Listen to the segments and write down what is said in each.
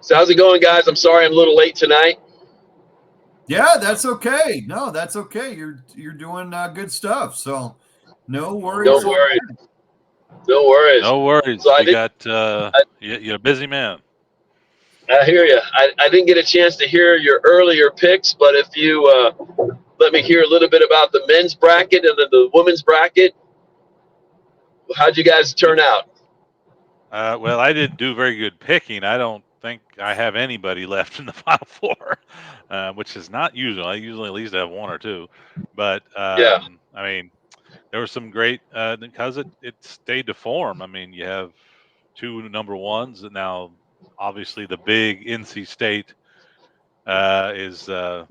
So how's it going, guys? I'm sorry I'm a little late tonight. Yeah, that's okay. No, that's okay. You're doing good stuff. So no Don't worries on worry. that. No worries. No worries. So I We did. got you're a busy man. I hear you. I didn't get a chance to hear your earlier picks, but if you let me hear a little bit about the men's bracket and then the women's bracket, how'd you guys turn out? Well, I didn't do very good picking. I don't think I have anybody left in the Final Four, which is not usual. I usually at least have one or two. But Yeah. I mean, there was some great because it stayed to form. I mean, you have two number ones, and now obviously the big NC State is they're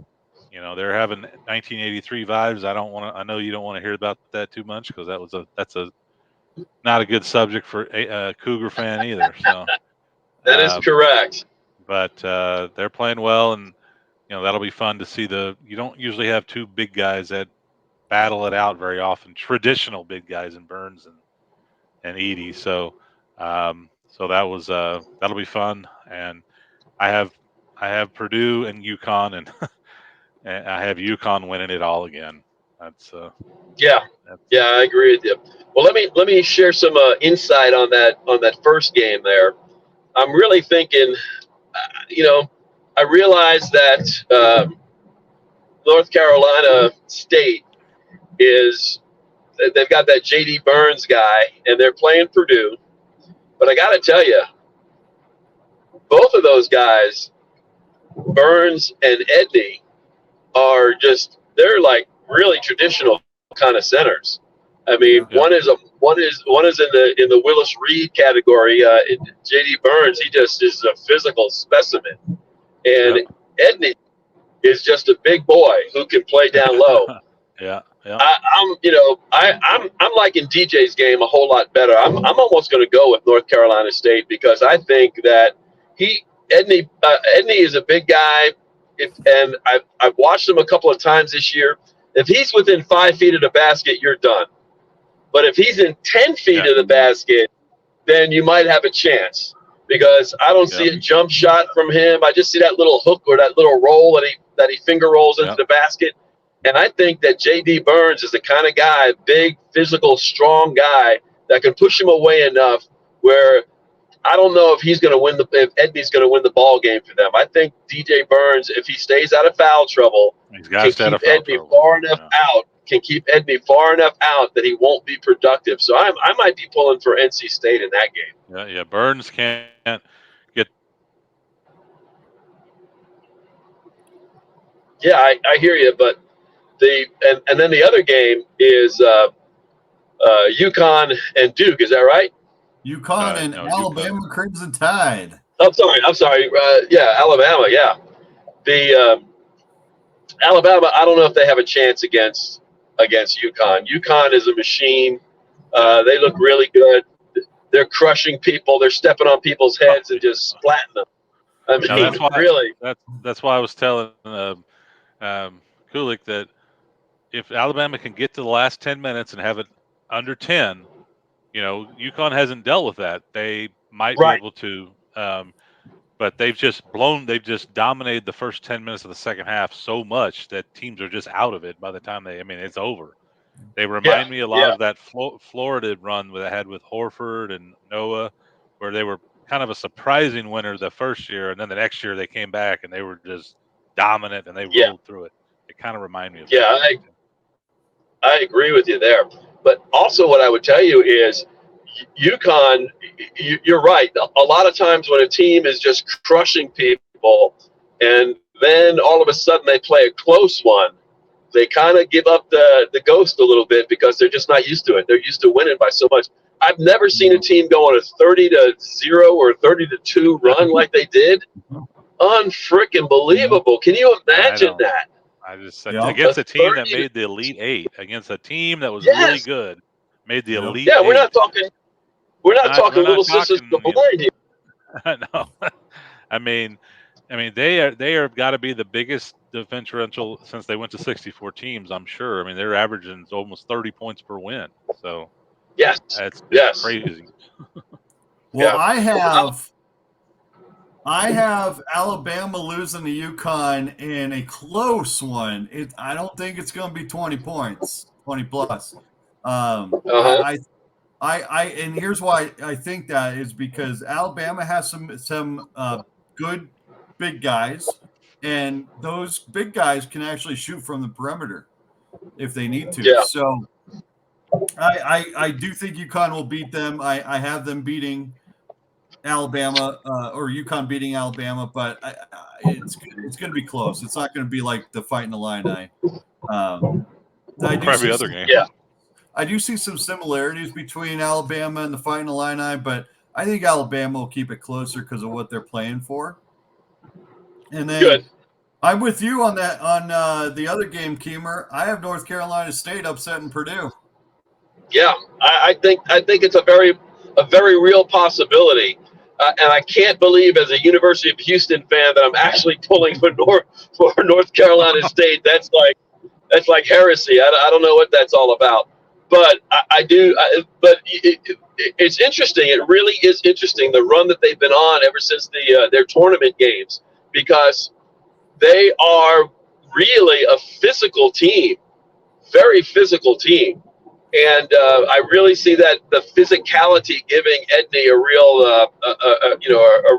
having 1983 vibes. I don't want to. I know you don't want to hear about that too much because that's a not a good subject for a Cougar fan either. So, That is um, correct. but they're playing well, and that'll be fun to see. You don't usually have two big guys that battle it out very often. Traditional big guys in Burns and Edie. So that was that'll be fun, and I have I have Purdue and UConn, and, and I have UConn winning it all again. That's Yeah. that's Yeah, I agree with you. Well, let me share some insight on that first game there. I'm really thinking, you know, I realize that North Carolina State is they've got that JD Burns guy, and they're playing Purdue. But I got to tell you, both of those guys, Burns and Edney, are they're like really traditional kind of centers. I mean, Yeah. yeah, one is in the Willis Reed category. JD Burns, he just is a physical specimen, and yep, Edney is just a big boy who can play down low. yeah, yeah, I'm liking DJ's game a whole lot better. I'm almost going to go with North Carolina State because I think that Edney is a big guy, and I've watched him a couple of times this year. If he's within 5 feet of the basket, you're done. But if he's in 10 feet yeah, of the basket, then you might have a chance because I don't yeah, see a jump shot from him. I just see that little hook or that little roll that he finger rolls into yeah. the basket. And I think that J.D. Burns is the kind of guy, big, physical, strong guy that can push him away enough where I don't know if Edney's going to win the ball game for them. I think DJ Burns, if he stays out of foul trouble, He's got to can stay out keep of foul Edney trouble. far enough Yeah, out. Can keep Edney far enough out that he won't be productive. So I might be pulling for NC State in that game. yeah, yeah. Burns can't get. Yeah, I hear you, but and then the other game is UConn and Duke. Is that right? UConn and No, UConn. Alabama Crimson Tide. I'm sorry. Yeah, Alabama. Yeah, the Alabama. I don't know if they have a chance against UConn. UConn is a machine. Yeah. They look really good. They're crushing people. They're stepping on people's heads and just splatting them. I Now mean, really. that's why I was telling Kulik that if Alabama can get to the last 10 minutes and have it under 10, UConn hasn't dealt with that. They might be Right. able to, but they've just dominated the first 10 minutes of the second half so much that teams are just out of it by the time it's over. They Yeah. remind me a lot Yeah. of that Florida run that I had with Horford and Noah, where they were kind of a surprising winner the first year, and then the next year they came back and they were just dominant and they Yeah. rolled through it. It kind of reminded me of Yeah. that. I agree with you there. But also, what I would tell you is UConn, you're right. A lot of times when a team is just crushing people and then all of a sudden they play a close one, they kind of give up the ghost a little bit because they're just not used to it. They're used to winning by so much. I've never seen a team go on a 30-0 or 30-2 run like they did. Unfreaking believable. Can you imagine that? I just Yep. against a team that 30 made the Elite Eight, against a team that was really Yes. good, made the Yep. Elite Yeah, Eight. we're not talking little sisters of the blind here. No, I mean, they are got to be the biggest differential since they went to 64 teams. I'm sure. I mean, they're averaging almost 30 points per win. So Yes. it's Yes. crazy. Well, Yeah. I have I have Alabama losing to UConn in a close one. I don't think it's going to be 20 points, 20 plus. Uh-huh. And here's why I think that is because Alabama has some good big guys, and those big guys can actually shoot from the perimeter if they need to. Yeah. So I do think UConn will beat them. I have them beating Alabama or UConn beating Alabama, but it's going to be close. It's not going to be like the fight in the Illini. I do For every see other some, game. Yeah. I do see some similarities between Alabama and the fight in the Illini, but I think Alabama will keep it closer because of what they're playing for. And then Good. I'm with you on that on the other game, Keemer. I have North Carolina State upsetting Purdue. Yeah, I think it's a very real possibility, and I can't believe as a University of Houston fan that I'm actually pulling for North Carolina State. That's like heresy. I don't know what that's all about, but I do. But it's interesting. It really is interesting the run that they've been on ever since their tournament games, because they are really a physical team, very physical team. And I really see that the physicality giving Edney a real, a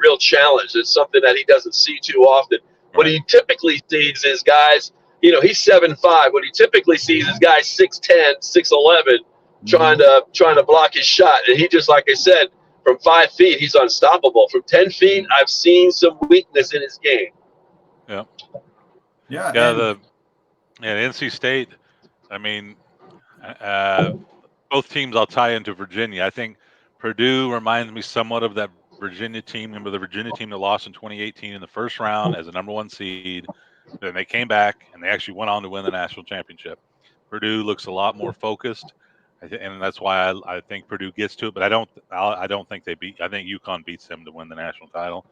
real challenge. It's something that he doesn't see too often. What Right. he typically sees is guys, he's 7'5". What he typically sees is guys 6'10", 6'11", trying to block his shot. And he just, like I said, from 5 feet, he's unstoppable. From 10 feet, I've seen some weakness in his game. Yeah. Yeah. Yeah. NC State. I mean, both teams I'll tie into Virginia. I think Purdue reminds me somewhat of that Virginia team. Remember the Virginia team that lost in 2018 in the first round as a #1 seed. Then they came back and they actually went on to win the national championship. Purdue looks a lot more focused, and that's why I think Purdue gets to it. But I don't think they beat. I think UConn beats them to win the national title.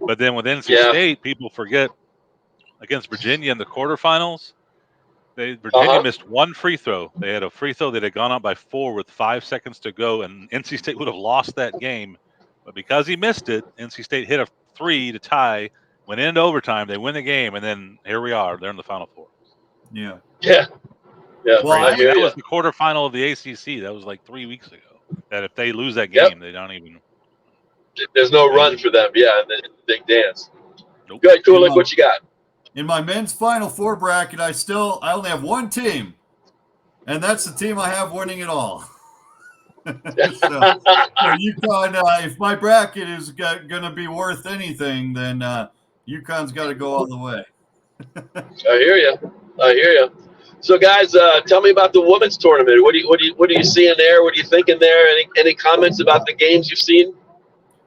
But then with NC Yeah. State, people forget against Virginia in the quarterfinals. Virginia Uh-huh. missed one free throw. They had a free throw that had gone up by 4 with 5 seconds to go, and NC State would have lost that game. But because he missed it, NC State hit a 3 to tie, went into overtime. They win the game, and then here we are. They're in the Final Four. Yeah. Yeah. Yeah. Well, I I mean, hear that you. was the quarterfinal of the ACC. That was like 3 weeks ago. That if they lose that Yep. game, they don't even. There's no They run don't for them. Yeah. In the big dance. Nope. Good. Kulik, what you got? In my men's Final Four bracket, I only have one team, and that's the team I have winning it all. so UConn, if my bracket is going to be worth anything, then UConn's got to go all the way. I hear you. So, guys, tell me about the women's tournament. What are you seeing there? What are you thinking there? Any comments about the games you've seen?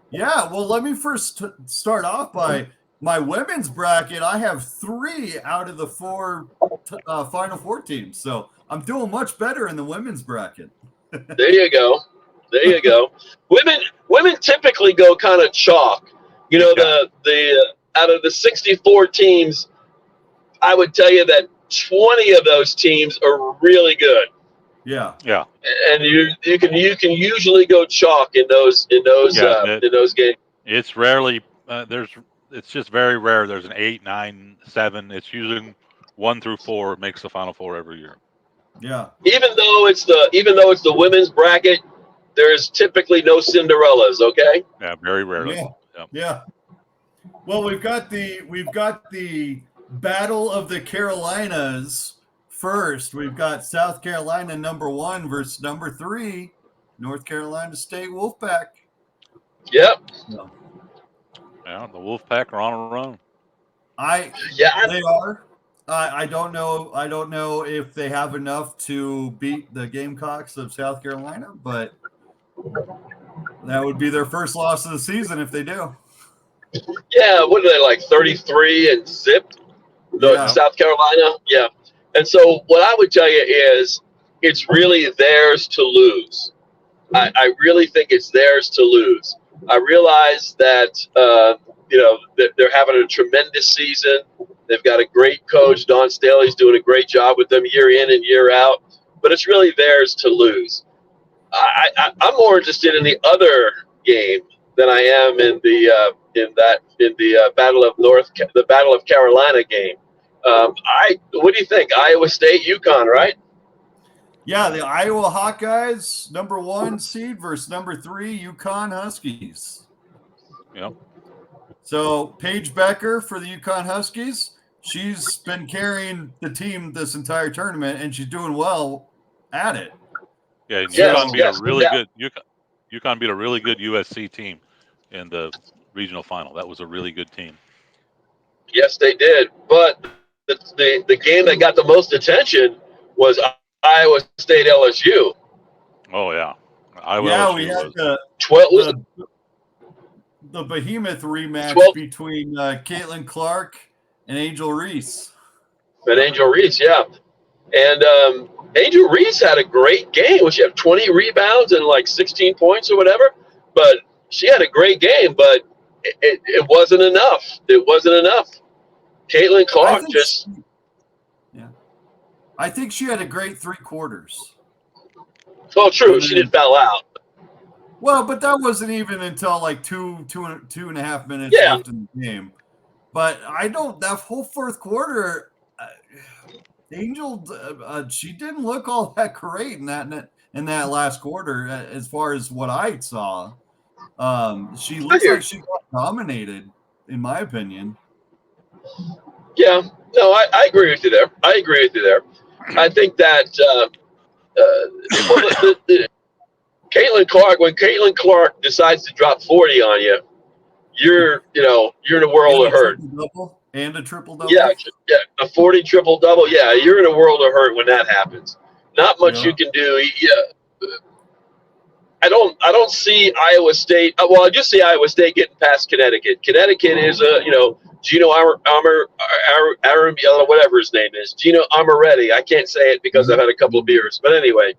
Yeah, well, let me first start off by my women's bracket. I have 3 out of the 4 Final Four teams, so I'm doing much better in the women's bracket. There you go. Women typically go kind of chalk. The out of the 64 teams, I would tell you that 20 of those teams are really good. Yeah. And you can usually go chalk in those games. It's rarely it's just very rare. There's an 8, 9, 7. It's usually 1 through 4 makes the Final Four every year. Yeah. Even though it's the women's bracket, there's typically no Cinderellas. Okay. Yeah, very rarely. Yeah. Well, we've got the Battle of the Carolinas first. We've got South Carolina #1 versus #3, North Carolina State Wolfpack. Yep. Yeah, the Wolfpack are on a run. They are. I don't know if they have enough to beat the Gamecocks of South Carolina, but that would be their first loss of the season if they do. Yeah, what are they, like 33 and zip? Yeah. South Carolina? Yeah. And so what I would tell you is it's really theirs to lose. I really think it's theirs to lose. I realize that, that they're having a tremendous season. They've got a great coach. Don Staley's doing a great job with them year in and year out. But it's really theirs to lose. I'm more interested in the other game than I am in the Battle of Carolina game. What do you think? Iowa State, UConn, right? Yeah, the Iowa Hawkeyes, number 1 seed versus number 3 UConn Huskies. Yep. So Paige Becker for the UConn Huskies, she's been carrying the team this entire tournament, and she's doing well at it. Yeah, and So- UConn beat a really yeah. good UConn beat a really good USC team in the regional final. That was a really good team. Yes, they did. But the game that got the most attention was Iowa State LSU. Oh yeah, Iowa Yeah, LSU we had was 12 the behemoth rematch 12 between Caitlin Clark and Angel Reese. and Angel Reese, yeah. And Angel Reese had a great game. She had 20 rebounds and like 16 points or whatever. But she had a great game, but it wasn't enough. It wasn't enough. Caitlin Clark I think she had a great 3 quarters. Oh, true. She did foul out. Well, but that wasn't even until like two and a half minutes Yeah. left in the game. But that whole fourth quarter, Angel, she didn't look all that great in that last quarter as far as what I saw. She looks like she got dominated, in my opinion. Yeah. No, I agree with you there. I think that Caitlin Clark, when Caitlin Clark decides to drop 40 on you, you're in a world of hurt. And a triple double. Yeah, a 40 triple double. Yeah, you're in a world of hurt when that happens. Not much you can do. Yeah. I don't see Iowa State. Well, I just see Iowa State getting past Connecticut. Connecticut is Gino whatever his name is, Gino Amoretti. I can't say it because I've had a couple of beers, but anyway,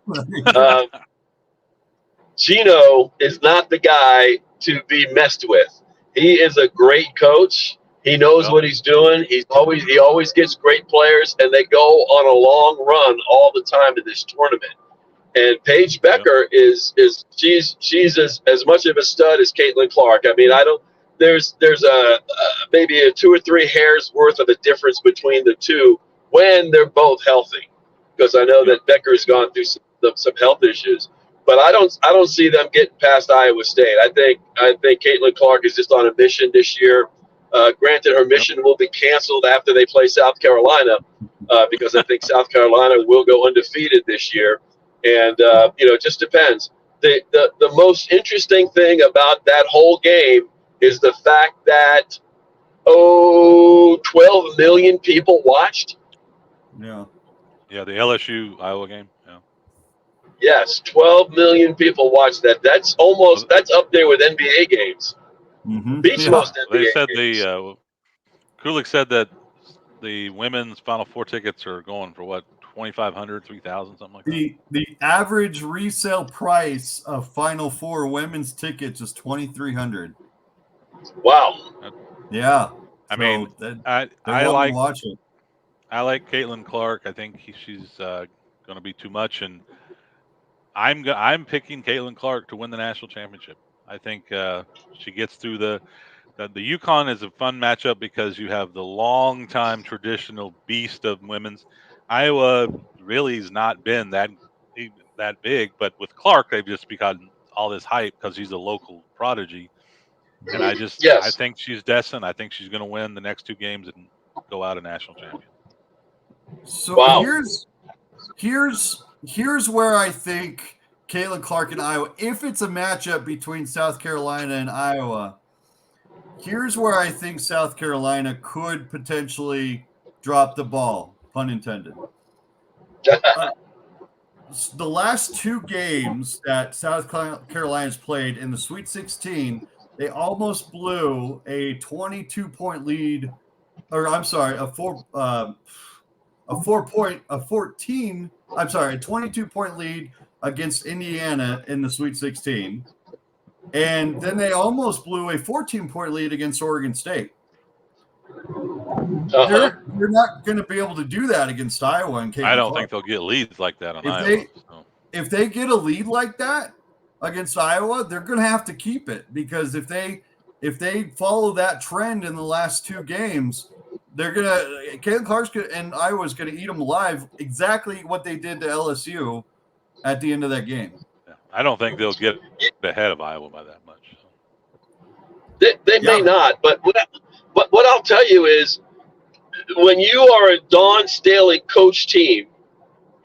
Gino is not the guy to be messed with. He is a great coach. He knows what he's doing. He always gets great players, and they go on a long run all the time in this tournament. And Paige Becker she's as much of a stud as Caitlin Clark. I mean, there's maybe a 2 or 3 hairs worth of a difference between the two when they're both healthy, because I know that Becker's gone through some health issues. But I don't see them getting past Iowa State. I think Caitlin Clark is just on a mission this year. Granted, her mission will be canceled after they play South Carolina, because I think South Carolina will go undefeated this year. And it just depends. The most interesting thing about that whole game is the fact that 12 million people watched. Yeah. Yeah, the LSU Iowa game. Yeah. Yes, 12 million people watched that. That's up there with NBA games. Mm-hmm. Beats most NBA They said games. Kulik said that the women's Final Four tickets are going for what, 2,500, 3,000, something like that. The average resale price of Final Four women's tickets is $2,300. Wow. Yeah. I mean, I like watch it. I like Caitlin Clark. I think she's going to be too much, and I'm picking Caitlin Clark to win the national championship. I think she gets through the UConn is a fun matchup because you have the long-time traditional beast of women's. Iowa really has not been that big, but with Clark, they've just gotten all this hype because he's a local prodigy. And I think she's destined. I think she's going to win the next 2 games and go out a national champion. So here's where I think Caitlin Clark and Iowa, if it's a matchup between South Carolina and Iowa, here's where I think South Carolina could potentially drop the ball, pun intended. The last 2 games that South Carolina's played in the Sweet 16, they almost blew a 22-point lead, or I'm sorry, a 22-point lead against Indiana in the Sweet 16. And then they almost blew a 14-point lead against Oregon State. They're not going to be able to do that against Iowa and Caitlin I don't Clark. think they'll get leads like that on Iowa. If they get a lead like that, against Iowa, they're going to have to keep it, because if they follow that trend in the last 2 games, they're going to – Caitlin Clark and Iowa's going to eat them alive, exactly what they did to LSU at the end of that game. Yeah. I don't think they'll get ahead of Iowa by that much. So. They may not, but what I'll tell you is, when you are a Dawn Staley coach team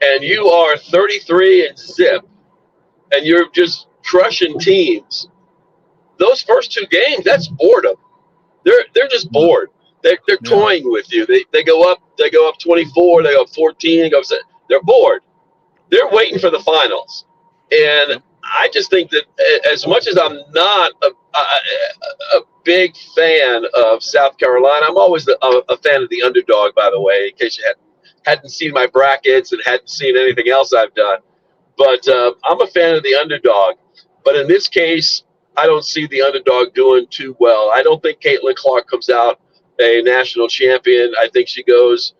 and you are 33 and zip and you're just crushing teams, those first 2 games, that's boredom. They're just bored. They're toying with you. They go up 24, they go up 14, they go up, they're bored. They're waiting for the finals. And I just think that, as much as I'm not a big fan of South Carolina, I'm always a fan of the underdog, by the way, in case you hadn't seen my brackets and hadn't seen anything else I've done. But I'm a fan of the underdog. But in this case, I don't see the underdog doing too well. I don't think Caitlin Clark comes out a national champion. I think she goes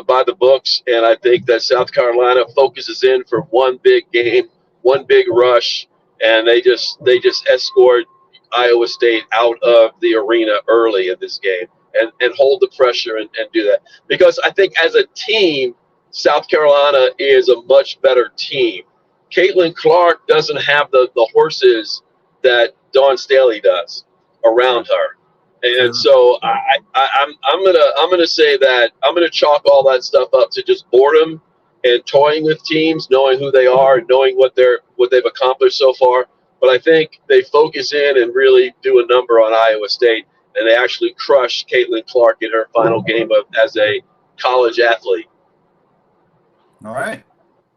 by the books, and I think that South Carolina focuses in for one big game, one big rush, and they just escort Iowa State out of the arena early in this game and hold the pressure and do that. Because I think as a team, South Carolina is a much better team. Caitlin Clark doesn't have the horses that Dawn Staley does around her. And so I'm gonna say that I'm gonna chalk all that stuff up to just boredom and toying with teams, knowing who they are, knowing what they've accomplished so far. But I think they focus in and really do a number on Iowa State, and they actually crush Caitlin Clark in her final game as a college athlete. All right.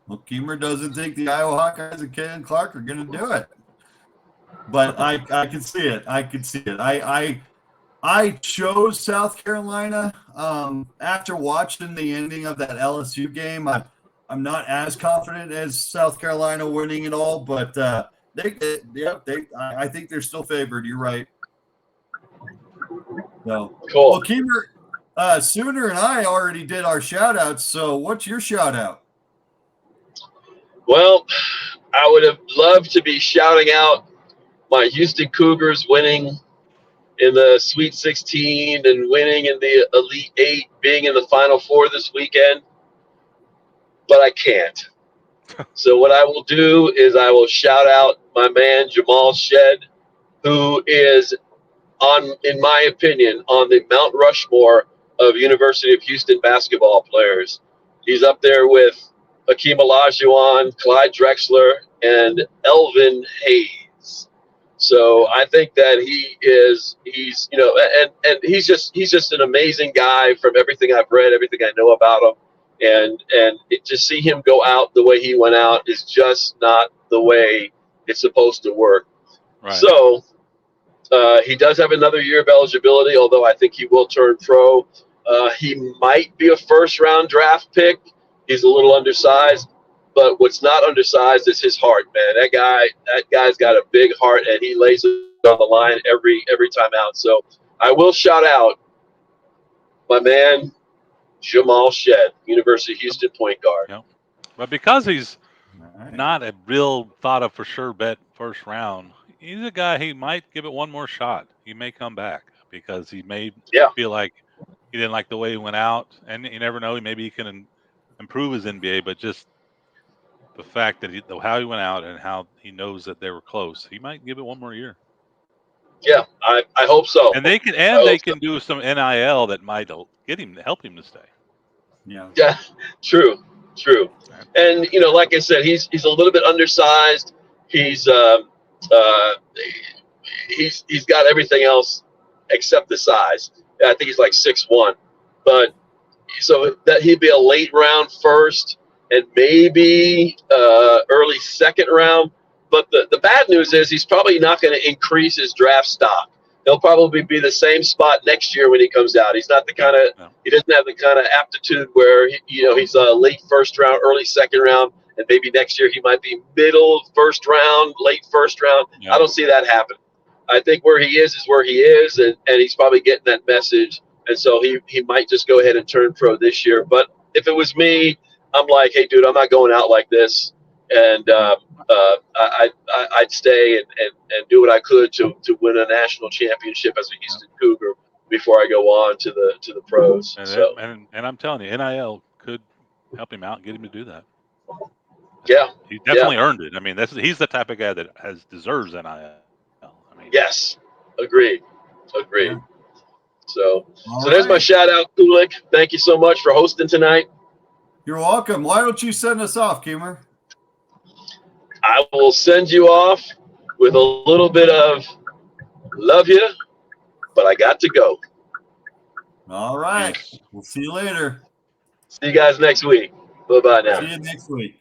Well, Keemer doesn't think the Iowa Hawkeyes and Caitlin Clark are going to do it, but I can see it. I can see it. I chose South Carolina after watching the ending of that LSU game. I'm not as confident as South Carolina winning it all, but I think they're still favored. You're right. So Cool. Well, Keemer, Sooner and I already did our shout outs. So what's your shout out? Well, I would have loved to be shouting out my Houston Cougars winning in the Sweet 16 and winning in the Elite 8, being in the Final Four this weekend, but I can't. So what I will do is I will shout out my man Jamal Shed, who is, in my opinion, on the Mount Rushmore of University of Houston basketball players. He's up there with Hakeem Olajuwon, Clyde Drexler, and Elvin Hayes. So I think that he's just an amazing guy from everything I've read, everything I know about him. And to see him go out the way he went out is just not the way it's supposed to work. Right. So he does have another year of eligibility, although I think he will turn pro. He might be a first-round draft pick. He's a little undersized, but what's not undersized is his heart, man. That guy's got a big heart, and he lays it on the line every time out. So I will shout out my man Jamal Shed, University of Houston point guard. Yep. But because he's not a real thought of for sure bet first round, he's a guy he might give it one more shot. He may come back because he may feel like he didn't like the way he went out, and you never know. Maybe he can improve his NBA, but just the fact that how he went out and how he knows that they were close, he might give it one more year. Yeah, I hope so. And they can do some NIL that might help him to stay. Yeah, true. And like I said, he's a little bit undersized. He's got everything else except the size. I think he's like 6'1", but so that he'd be a late round first and maybe early second round. But the bad news is he's probably not going to increase his draft stock. He'll probably be the same spot next year when he comes out. He's not the kind of he doesn't have the kind of aptitude where he's a late first round, early second round, and maybe next year he might be middle first round, late first round. Yeah. I don't see that happen. I think where he is where he is, and he's probably getting that message. And so he might just go ahead and turn pro this year. But if it was me, I'm like, hey, dude, I'm not going out like this. and I'd stay and do what I could to win a national championship as a Houston Cougar before I go on to the pros. And So and I'm telling you, NIL could help him out and get him to do that. yeah, He definitely earned it. I mean, he's the type of guy that deserves NIL. I mean, yes, agreed. Yeah. So All there's my right. shout out, Kulik. Thank you so much for hosting tonight. You're welcome. Why don't you send us off, Keemer? I will send you off with a little bit of love you, but I got to go. All right. peace. We'll see you later. See you guys next week. Bye bye now. See you next week.